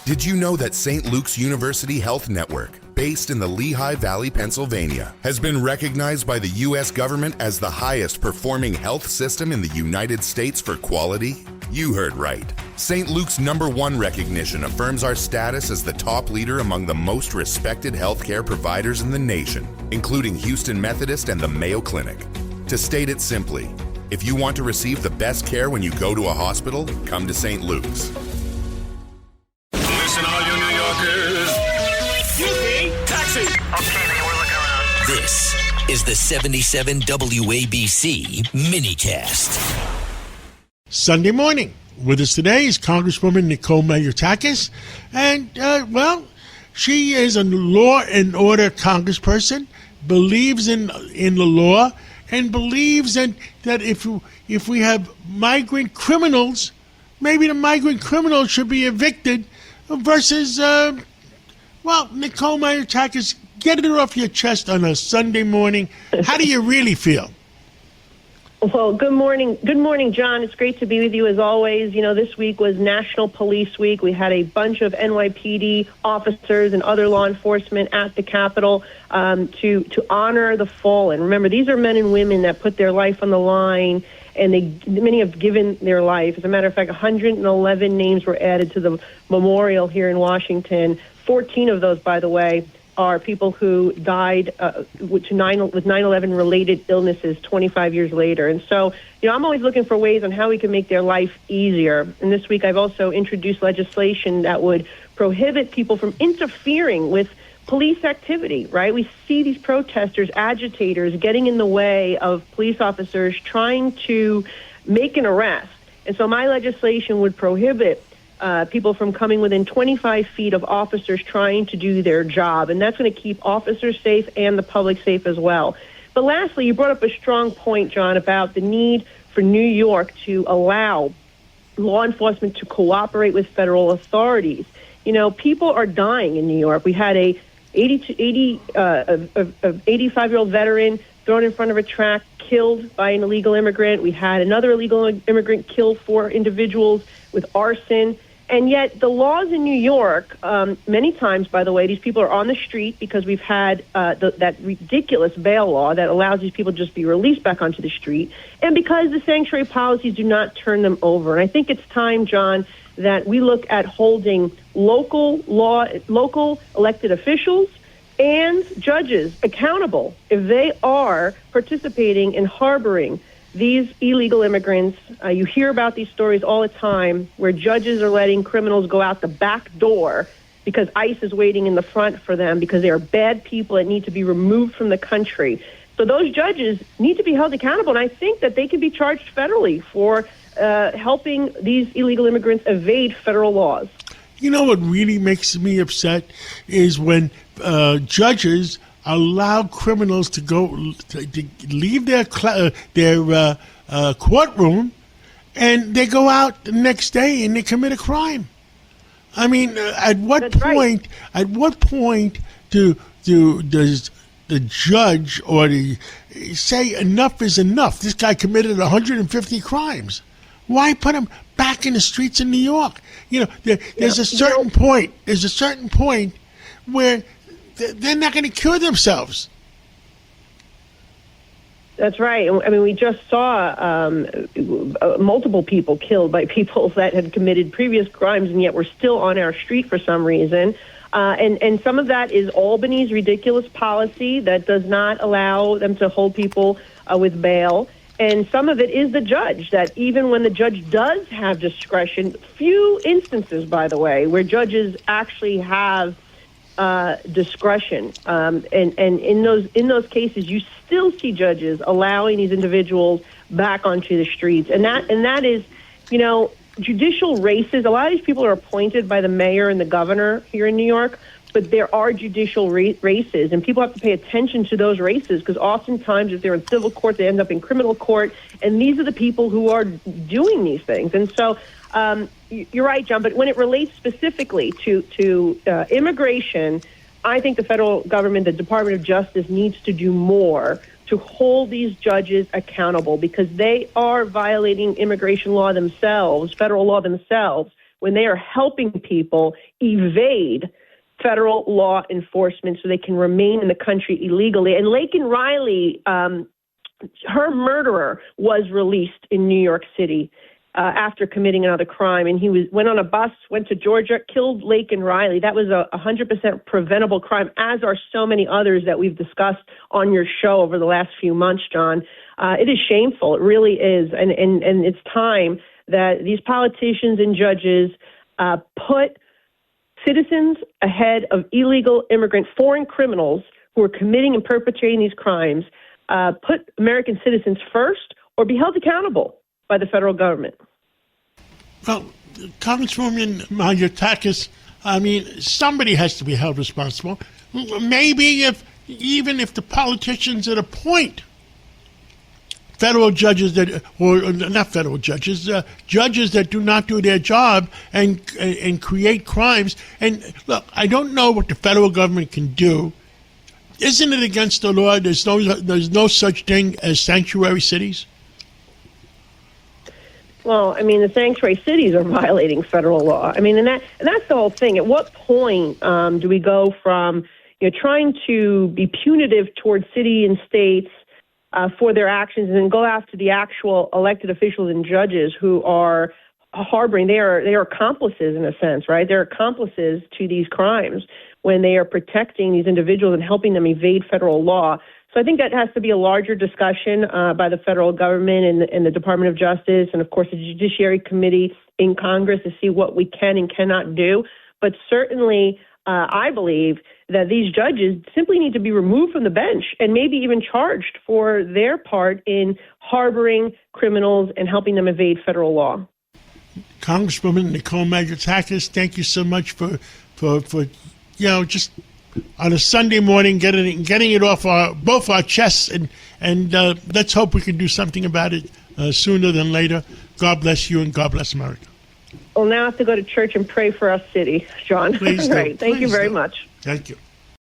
Did you know that St. Luke's University Health Network, based in the Lehigh Valley, Pennsylvania, has been recognized by the U.S. government as the highest performing health system in the United States for quality? You heard right. St. Luke's #1 recognition affirms our status as the top leader among the most respected healthcare providers in the nation, including Houston Methodist and the Mayo Clinic. To state it simply, if you want to receive the best care when you go to a hospital, come to St. Luke's. Listen, all you New Yorkers. Taxi. Okay, man, we're looking around. This is the 77 WABC minicast. Sunday morning. With us today is Congresswoman Nicole Malliotakis. And, she is a law and order congressperson, believes in the law, and believes that if we have migrant criminals, maybe the migrant criminals should be evicted versus, Nicole Malliotakis, get it off your chest on a Sunday morning. How do you really feel? Well, good morning. Good morning, John. It's great to be with you as always. You know, this week was National Police Week. We had a bunch of NYPD officers and other law enforcement at the Capitol to honor the fallen. Remember, these are men and women that put their life on the line, and many have given their life. As a matter of fact, 111 names were added to the memorial here in Washington. 14 of those, by the way, are people who died with 9/11 related illnesses 25 years later. And so, I'm always looking for ways on how we can make their life easier. And this week I've also introduced legislation that would prohibit people from interfering with police activity, right? We see these protesters, agitators getting in the way of police officers trying to make an arrest. And so my legislation would prohibit people from coming within 25 feet of officers trying to do their job. And that's going to keep officers safe and the public safe as well. But lastly, you brought up a strong point, John, about the need for New York to allow law enforcement to cooperate with federal authorities. People are dying in New York. We had a 85-year-old veteran thrown in front of a track, killed by an illegal immigrant. We had another illegal immigrant kill 4 individuals with arson. And yet the laws in New York, many times, by the way, these people are on the street because we've had that ridiculous bail law that allows these people to just be released back onto the street, and because the sanctuary policies do not turn them over. And I think it's time, John, that we look at holding local elected officials and judges accountable if they are participating in harboring these illegal immigrants. You hear about these stories all the time where judges are letting criminals go out the back door because ICE is waiting in the front for them because they are bad people that need to be removed from the country. So those judges need to be held accountable, and I think that they can be charged federally for helping these illegal immigrants evade federal laws. What really makes me upset is when judges allow criminals to leave their courtroom, and they go out the next day and they commit a crime. I mean, at what point does the judge or say enough is enough? This guy committed 150 crimes. Why put him back in the streets of New York? There's a certain point. There's a certain point where they're not going to cure themselves. That's right. I mean, we just saw multiple people killed by people that had committed previous crimes and yet were still on our street for some reason. And some of that is Albany's ridiculous policy that does not allow them to hold people with bail. And some of it is the judge, that even when the judge does have discretion, few instances, by the way, where judges actually have discretion. And in those cases, you still see judges allowing these individuals back onto the streets. And that is, judicial races. A lot of these people are appointed by the mayor and the governor here in New York, but there are judicial races, and people have to pay attention to those races because oftentimes if they're in civil court, they end up in criminal court, and these are the people who are doing these things. And so you're right, John, but when it relates specifically to immigration, I think the federal government, the Department of Justice, needs to do more to hold these judges accountable because they are violating immigration law themselves, federal law themselves, when they are helping people evade federal law enforcement so they can remain in the country illegally. And Laken Riley, her murderer, was released in New York City after committing another crime. And he went on a bus, went to Georgia, killed Laken Riley. That was a 100% preventable crime, as are so many others that we've discussed on your show over the last few months, John. It is shameful. It really is. And it's time that these politicians and judges put citizens ahead of illegal immigrant foreign criminals who are committing and perpetrating these crimes. Put American citizens first, or be held accountable by the federal government. Well, Congresswoman Malliotakis, I mean, somebody has to be held responsible. Maybe even if the politicians that appoint federal judges judges that do not do their job and create crimes. And look, I don't know what the federal government can do. Isn't it against the law? There's no such thing as sanctuary cities. Well, I mean, the sanctuary cities are violating federal law. I mean, and that's the whole thing. At what point do we go from trying to be punitive towards city and states for their actions, and then go after the actual elected officials and judges who are harboring? They are accomplices in a sense, right? They're accomplices to these crimes when they are protecting these individuals and helping them evade federal law. So I think that has to be a larger discussion by the federal government and the Department of Justice, and of course the Judiciary Committee in Congress, to see what we can and cannot do. But certainly, I believe that these judges simply need to be removed from the bench and maybe even charged for their part in harboring criminals and helping them evade federal law. Congresswoman Nicole Malliotakis, thank you so much for just on a Sunday morning getting it off both our chests, and let's hope we can do something about it sooner than later. God bless you, and God bless America. Well, now I have to go to church and pray for our city, John. Please do. Right. Thank you very much. Thank you.